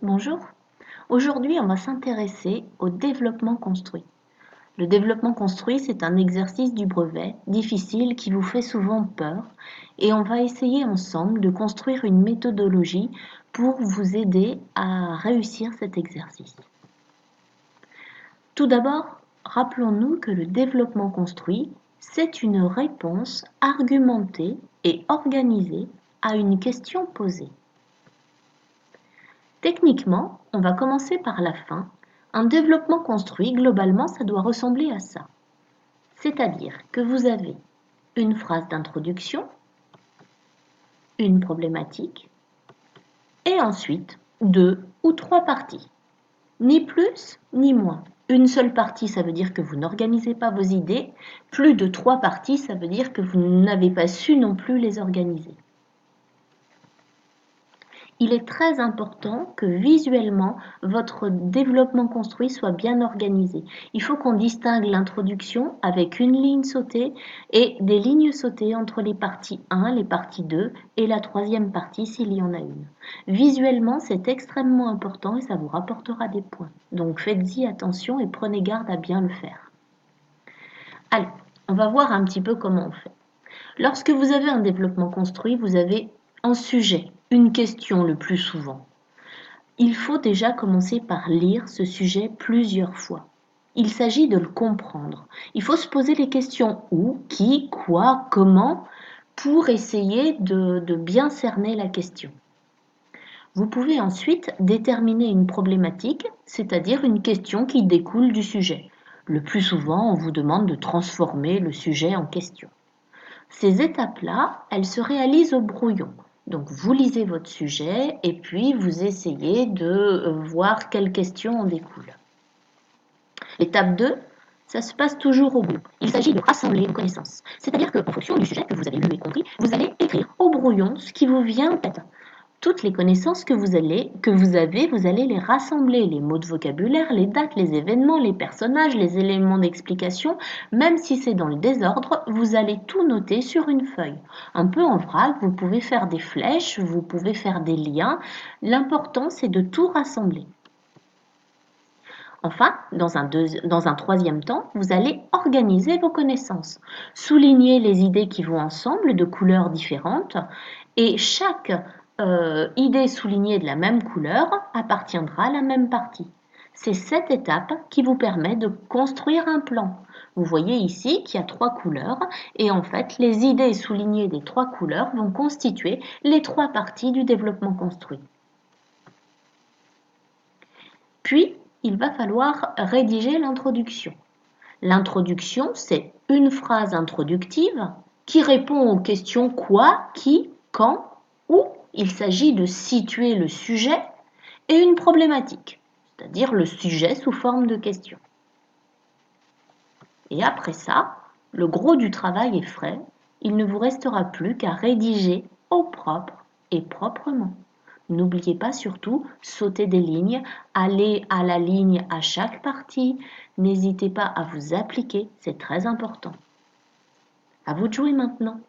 Bonjour, aujourd'hui on va s'intéresser au développement construit. Le développement construit, c'est un exercice du brevet difficile qui vous fait souvent peur et on va essayer ensemble de construire une méthodologie pour vous aider à réussir cet exercice. Tout d'abord, rappelons-nous que le développement construit, c'est une réponse argumentée et organisée à une question posée. Techniquement, on va commencer par la fin. Un développement construit, globalement, ça doit ressembler à ça. C'est-à-dire que vous avez une phrase d'introduction, une problématique, et ensuite 2 ou 3 parties. Ni plus, ni moins. Une seule partie, ça veut dire que vous n'organisez pas vos idées. Plus de 3 parties, ça veut dire que vous n'avez pas su non plus les organiser. Il est très important que visuellement, votre développement construit soit bien organisé. Il faut qu'on distingue l'introduction avec une ligne sautée et des lignes sautées entre les parties 1, les parties 2 et la troisième partie s'il y en a une. Visuellement, c'est extrêmement important et ça vous rapportera des points. Donc faites-y attention et prenez garde à bien le faire. Allez, on va voir un petit peu comment on fait. Lorsque vous avez un développement construit, vous avez un sujet, une question le plus souvent. Il faut déjà commencer par lire ce sujet plusieurs fois. Il s'agit de le comprendre. Il faut se poser les questions où, qui, quoi, comment pour essayer de bien cerner la question. Vous pouvez ensuite déterminer une problématique, c'est-à-dire une question qui découle du sujet. Le plus souvent, on vous demande de transformer le sujet en question. Ces étapes-là, elles se réalisent au brouillon. Donc vous lisez votre sujet et puis vous essayez de voir quelles questions en découlent. L'étape 2, ça se passe toujours au bout. Il s'agit de rassembler les connaissances. C'est-à-dire qu'en fonction du sujet que vous avez lu et compris, vous allez écrire au brouillon ce qui vous vient en tête. Toutes les connaissances que vous avez, vous allez les rassembler, les mots de vocabulaire, les dates, les événements, les personnages, les éléments d'explication, même si c'est dans le désordre, vous allez tout noter sur une feuille. Un peu en vrac, vous pouvez faire des flèches, vous pouvez faire des liens. L'important, c'est de tout rassembler. Enfin, dans un troisième temps, vous allez organiser vos connaissances, souligner les idées qui vont ensemble de couleurs différentes et chaque idée soulignée de la même couleur appartiendra à la même partie. C'est cette étape qui vous permet de construire un plan. Vous voyez ici qu'il y a 3 couleurs et en fait les idées soulignées des 3 couleurs vont constituer les 3 parties du développement construit. Puis, il va falloir rédiger l'introduction. L'introduction, c'est une phrase introductive qui répond aux questions quoi, qui, quand, où. Il s'agit de situer le sujet et une problématique, c'est-à-dire le sujet sous forme de question. Et après ça, le gros du travail est fait, il ne vous restera plus qu'à rédiger au propre et proprement. N'oubliez pas surtout, sauter des lignes, aller à la ligne à chaque partie. N'hésitez pas à vous appliquer, c'est très important. À vous de jouer maintenant.